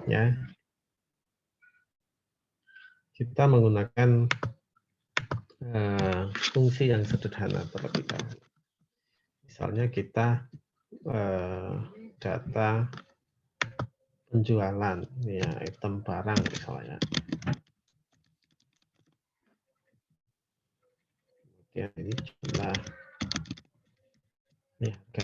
ya, kita menggunakan fungsi yang sederhana terlebih dahulu. Misalnya kita data penjualan, ya, item barang misalnya. Kemudian ini jumlah, ini harga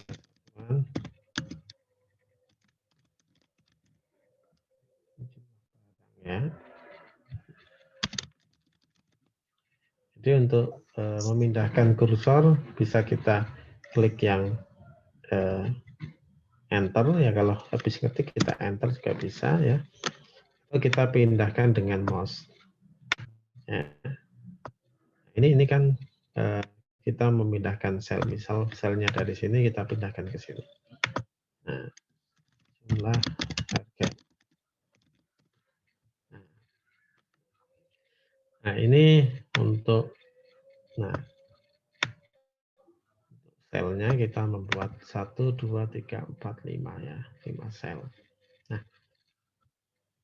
ya. Jadi untuk memindahkan kursor bisa kita klik yang enter ya, kalau habis ketik kita enter juga bisa ya. Atau kita pindahkan dengan mouse. Ya. Ini kan kita memindahkan sel, misal selnya dari sini kita pindahkan ke sini. Nah, jumlah harga. Nah, ini untuk selnya kita membuat 1, 2, 3, 4, 5 ya, 5 sel. Nah,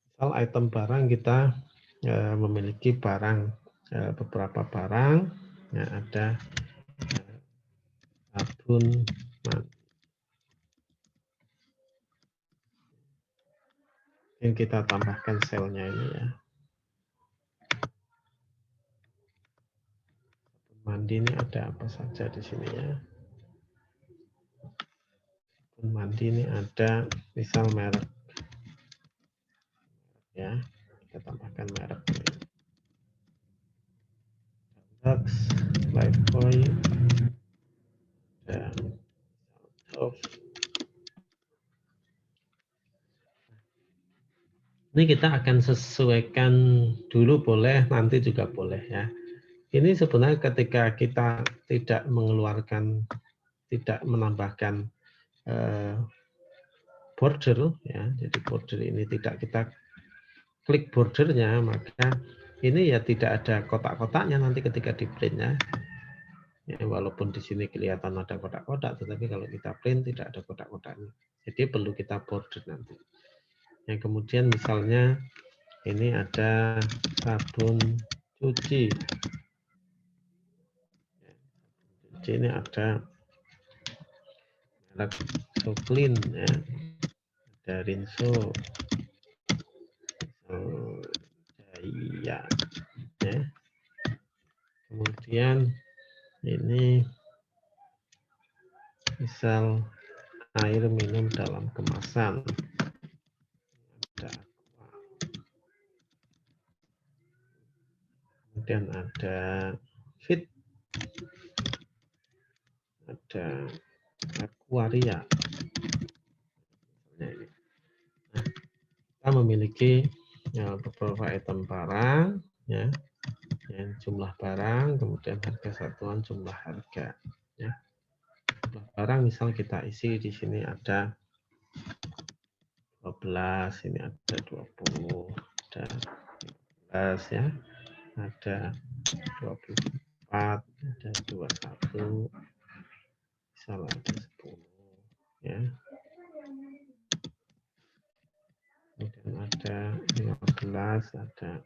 misal item barang kita memiliki barang, beberapa barang, ya, ada sabun mandi. Yang kita tambahkan selnya ini ya. Sabun mandi ini ada apa saja di sini ya. Sabun mandi ini ada misal merek ya, kita tambahkan merek. Lux, Lifebuoy, dan Dove. Ini kita akan sesuaikan dulu boleh, nanti juga boleh ya. Ini sebenarnya ketika kita tidak mengeluarkan, tidak menambahkan border ya, jadi border ini tidak kita klik bordernya, maka ini ya tidak ada kotak-kotaknya nanti ketika di print ya. Ya, walaupun di sini kelihatan ada kotak-kotak, tetapi kalau kita print tidak ada kotak-kotaknya. Jadi perlu kita border nanti. Yang kemudian misalnya ini ada sabun cuci. Ini ada merek Soclean ya, ada Rinso, Jaya ya. Kemudian ini misal air minum dalam kemasan, ada Aqua. Kemudian ada Fit, ada Aquaria. Nah, kita memiliki ya, beberapa item barang ya, yang jumlah barang, kemudian harga satuan, jumlah harga ya. Jumlah barang misal kita isi di sini ada 12, ini ada 20, ada 15 ya, ada 24, ada 21, misal ada 10 ya. Kemudian ada 15, ada.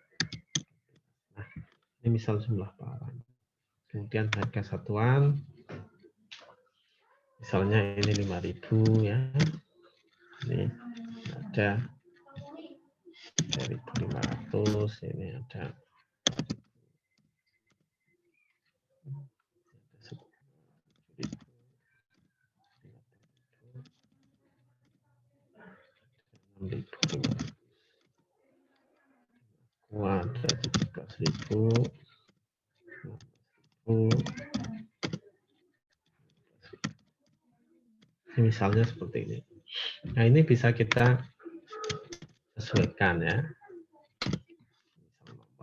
Nah, ini misal jumlah barang. Kemudian harga satuan, misalnya ini 5.000 ya. Ini ada 3.500, ini ada 6.000. Ada 17.000. Misalnya seperti ini. Nah, ini bisa kita sesuaikan ya.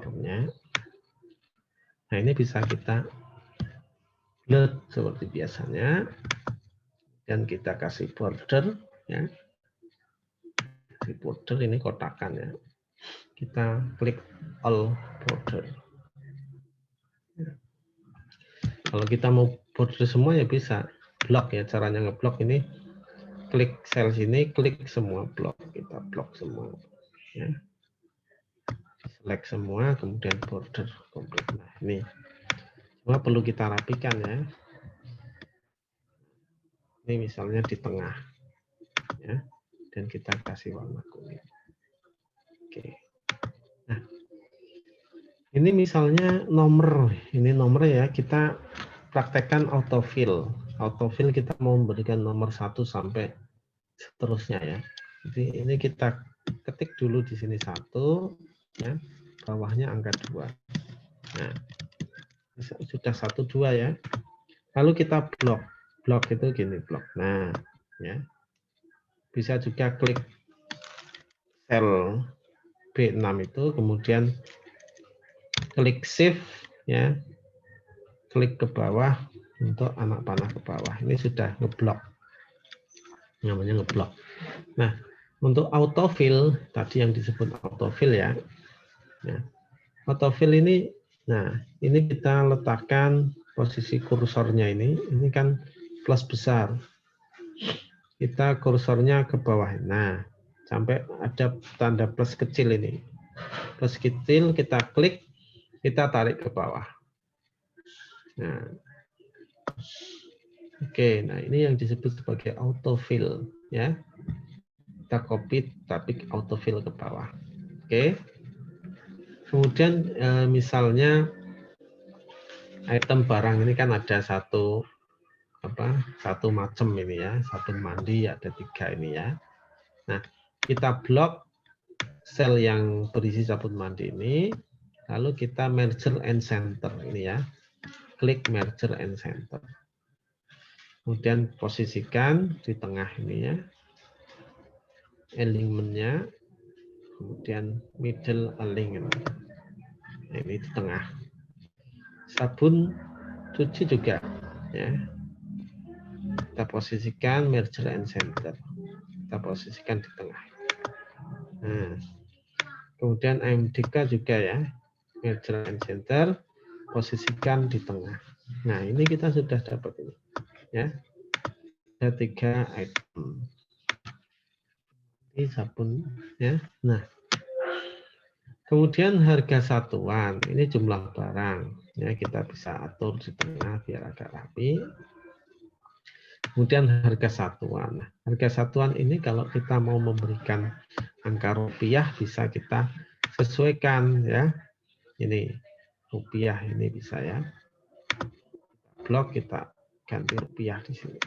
Nomornya. Nah, ini bisa kita build seperti biasanya. Dan kita kasih border ya. Di border ini kotakan ya. Kita klik all border. Kalau kita mau border semua ya bisa. Blok ya, caranya ngeblok ini klik sel sini, klik semua blok, kita blok semua. Ya. Select semua, kemudian border komplit. Nah, ini semua perlu kita rapikan ya. Ini misalnya di tengah, ya, dan kita kasih warna kuning. Oke. Nah, ini misalnya nomor, ini nomor ya, kita praktekkan autofill. Autofill kita mau memberikan nomor 1 sampai seterusnya ya. Jadi ini kita ketik dulu di sini 1, ya, bawahnya angka 2. Nah, sudah 1, 2 ya. Lalu kita blok. Blok itu gini, blok. Nah, ya. Bisa juga klik sel B6 itu, kemudian klik shift ya. Klik ke bawah untuk anak panah ke bawah. Ini sudah ngeblok. Namanya ngeblok. Nah, untuk autofill tadi yang disebut autofill ya. Nah, autofill ini, nah ini kita letakkan posisi kursornya ini kan plus besar. Kita kursornya ke bawah. Nah, sampai ada tanda plus kecil ini. Plus kecil kita klik, kita tarik ke bawah. Nah, oke, nah ini yang disebut sebagai autofill ya. Kita copy tapi autofill ke bawah. Oke. Kemudian misalnya item barang ini kan ada satu macam ini ya, sabun mandi ada 3 ini ya. Nah, kita blok sel yang berisi sabun mandi ini, lalu kita merger and center ini ya. Klik merger and center. Kemudian posisikan di tengah ini ya. Alignment-nya, kemudian middle alignment. Ini di tengah. Sabun cuci juga ya. Kita posisikan merger and center. Kita posisikan di tengah. Nah, kemudian MDK juga ya. Merger and center, posisikan di tengah. Nah, ini kita sudah dapat ini. Ya. Ada 3 item. Ini sabun ya. Nah, kemudian harga satuan, ini jumlah barang. Ya, kita bisa atur di tengah biar agak rapi. Kemudian harga satuan. Nah, harga satuan ini kalau kita mau memberikan angka rupiah bisa kita sesuaikan ya. Ini rupiah ini bisa ya. Blok kita ganti rupiah di sini.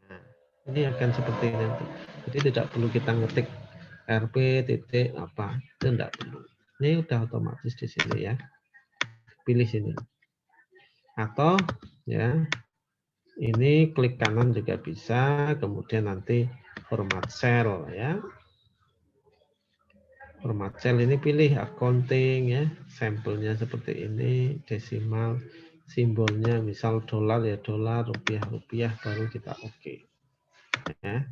Nah, ini akan seperti ini. Jadi tidak perlu kita ngetik RP titik apa, itu tidak perlu. Ini udah otomatis di sini ya. Pilih sini. Atau ya ini klik kanan juga bisa, kemudian nanti format cell ya. Format cell ini pilih accounting ya, sampelnya seperti ini, desimal, simbolnya misal dolar ya dolar, rupiah rupiah, baru kita oke. Ya.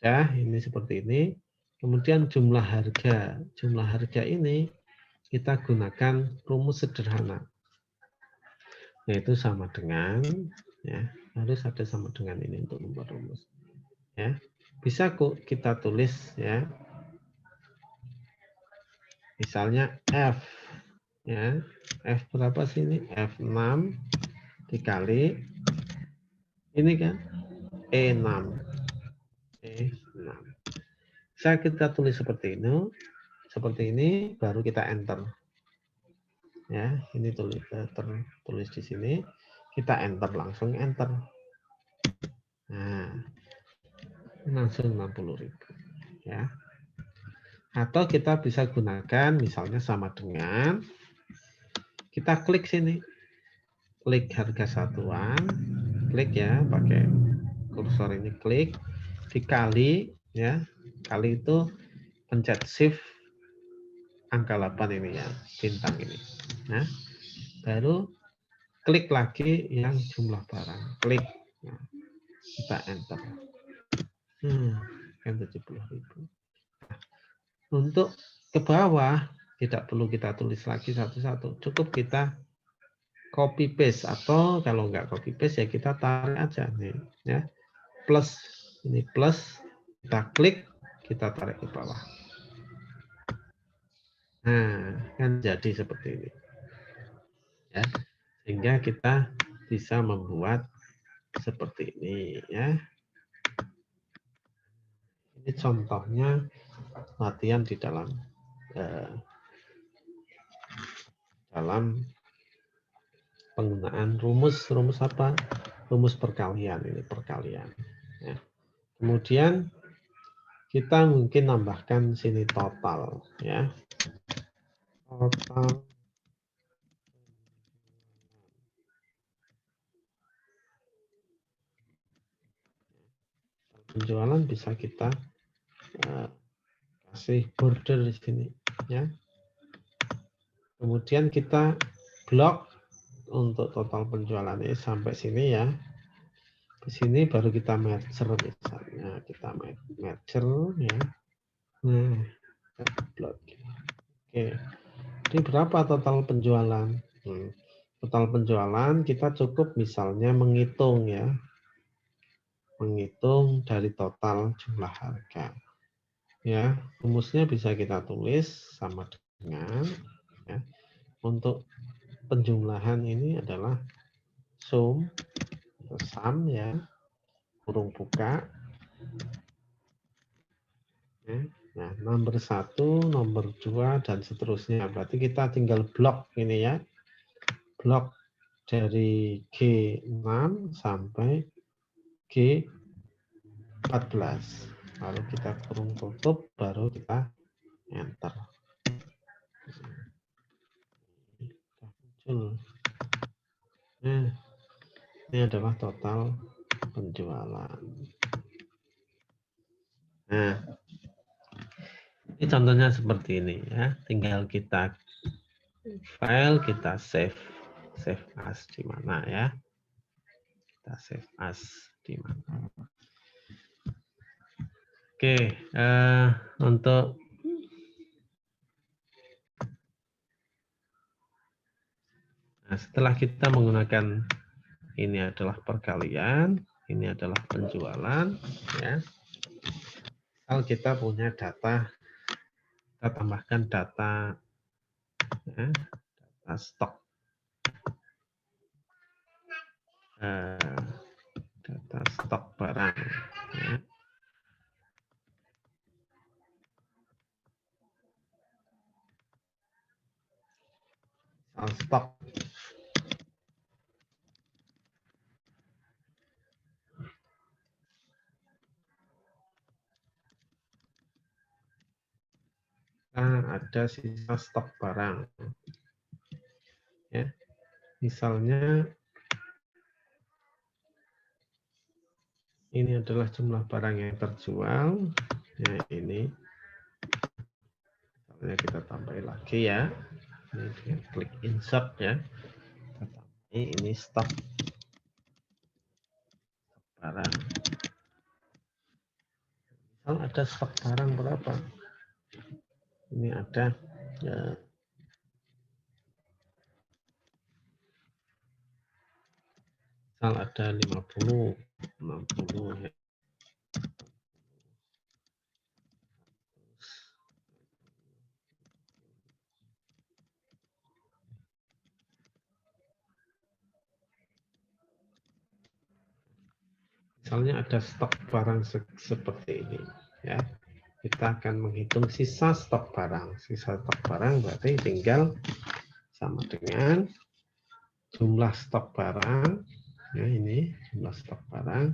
Ya, ini seperti ini. Kemudian jumlah harga ini kita gunakan rumus sederhana. Yaitu sama dengan ya, harus ada sama dengan ini untuk membuat rumus. Ya. Bisa kok kita tulis ya. Misalnya F ya. F berapa sih ini? F6 dikali ini kan E6. E6. Bisa kita tulis seperti ini. Seperti ini baru kita enter. Ya, ini tertulis di sini. Kita enter, langsung enter. Nah, langsung 60.000 ya. Atau kita bisa gunakan misalnya sama dengan kita klik sini. Klik harga satuan, klik ya pakai kursor ini, klik dikali ya. Kali itu pencet shift angka 8 ini ya, bintang ini. Nah, baru klik lagi yang jumlah barang. Klik. Nah, kita enter. Kan 70.000. Untuk ke bawah tidak perlu kita tulis lagi satu-satu. Cukup kita copy paste atau kalau nggak copy paste ya kita tarik aja nih ya. Plus ini plus kita klik kita tarik ke bawah. Nah, kan jadi seperti ini. Ya, sehingga kita bisa membuat seperti ini ya. Ini contohnya latihan di dalam penggunaan rumus apa? Rumus perkalian, ini perkalian. Ya. Kemudian kita mungkin tambahkan sini total ya. Total penjualan bisa kita kasih border di sini ya. Kemudian kita blok untuk total penjualan ini sampai sini ya. Di sini baru kita merger misalnya, kita merger ya. Nah, blok. Oke. Ini berapa total penjualan? Total penjualan kita cukup misalnya menghitung ya. Menghitung dari total jumlah harga. Ya, rumusnya bisa kita tulis sama dengan ya, untuk penjumlahan ini adalah sum atau sum ya, kurung buka. Ya. Nah, nomor 1, nomor 2 dan seterusnya. Berarti kita tinggal blok ini ya. Blok dari G6 sampai G14. Lalu kita kurung tutup, baru kita enter. Nah, ini adalah total penjualan. Nah, ini contohnya seperti ini ya. Tinggal kita file, kita save as di mana ya. Kita save as di mana. Oke, untuk setelah kita menggunakan ini adalah perkalian, ini adalah penjualan, ya. Kalau kita punya data, kita tambahkan data, ya, data stok, data stok barang. Ya. Stok. Ada sisa stok barang. Ya. Misalnya ini adalah jumlah barang yang terjual. Ya, ini. Misalnya kita tambahin lagi ya. Ini klik insert ya. Kita tambahin ini stok barang. Misal ada stok barang berapa? Ini ada ya, misal ada 50, 60 ya. Misalnya ada stok barang seperti ini ya. Kita akan menghitung sisa stok barang. Sisa stok barang berarti tinggal sama dengan jumlah stok barang ya, ini jumlah stok barang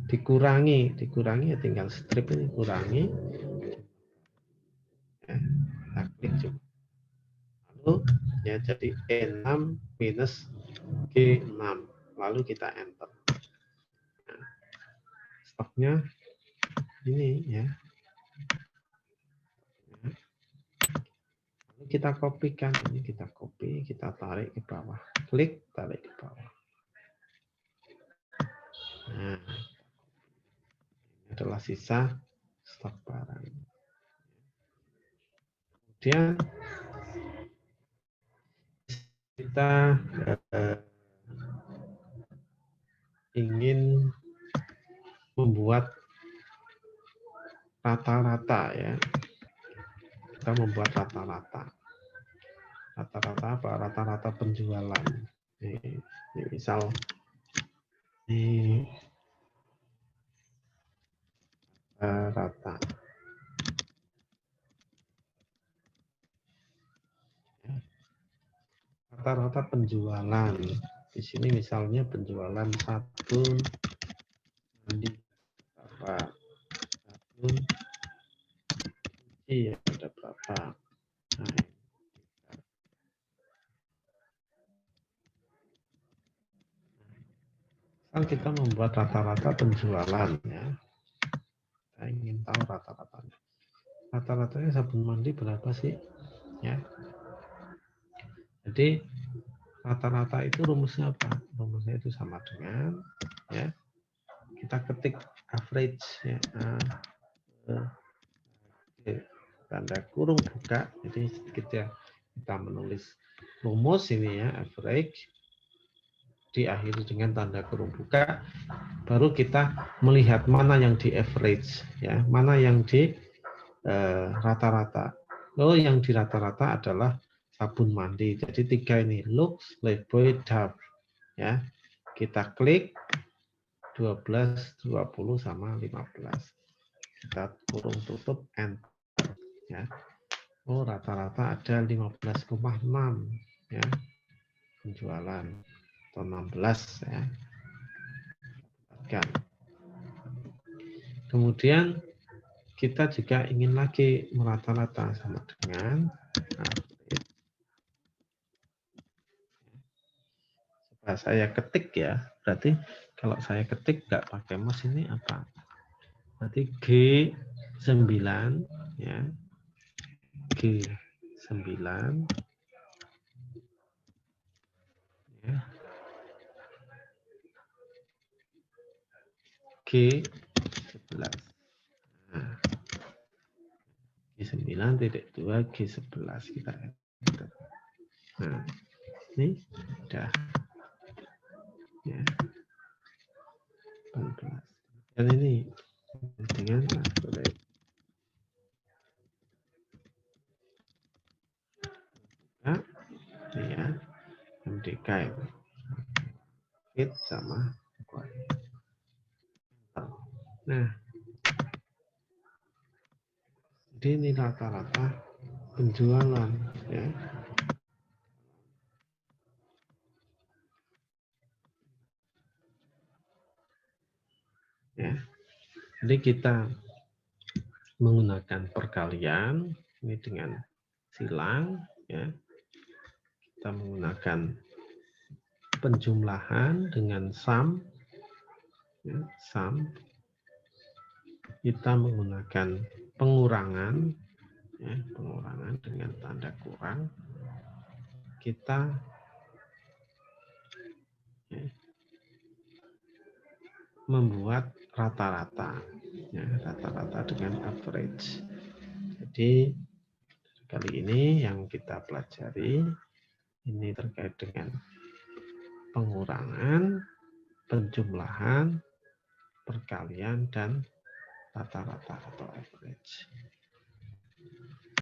dikurangi ya, tinggal strip ini kurangi ya, kita klik juga. Lalu ya jadi E6 minus G6 lalu kita enter. Nah, stoknya ini ya. Lalu kita kopikan, ini kita copy, kita tarik ke bawah, klik tarik ke bawah. Nah, ini adalah sisa stok barang. Kemudian kita ingin membuat rata-rata ya. Kita membuat rata-rata. Rata-rata apa? Rata-rata penjualan. Ini misal ini rata. Rata-rata penjualan. Di sini misalnya penjualan sabun mandi berapa? Sabun iya ada berapa? Nah, kan kita membuat rata-rata penjualan ya. Kita ingin tahu rata-ratanya. Rata-ratanya sabun mandi berapa sih? Ya. Jadi rata-rata itu rumusnya apa? Rumusnya itu sama dengan ya kita ketik average ya. Tanda kurung buka. Jadi kita menulis rumus ini ya average diakhiri dengan tanda kurung buka. Baru kita melihat mana yang di average ya, mana yang di rata-rata. Oh, yang di rata-rata adalah sabun mandi. Jadi 3 ini Lux, Lifebuoy, Dove ya. Kita klik 12, 20 sama 15. Kita kurung tutup enter ya. Oh, rata-rata ada 15,6 ya. Penjualan atau 16 ya. Kemudian kita juga ingin lagi merata-rata sama dengan coba saya ketik ya. Berarti kalau saya ketik nggak pakai mouse ini apa? Berarti G9 ya. G9 ya. G11. Nah, G9.2 G11 kita. Nah, ini udah ya. 18. Dan ini dengan average ini ya MDK itu fit sama nah jadi ini rata-rata penjualan ya. Ya jadi kita menggunakan perkalian ini dengan silang ya. Kita menggunakan penjumlahan dengan sum ya, sum. Kita menggunakan pengurangan ya, pengurangan dengan tanda kurang. Kita ya, membuat rata-rata ya, rata-rata dengan average. Jadi kali ini yang kita pelajari ini terkait dengan pengurangan, penjumlahan, perkalian, dan rata-rata atau average.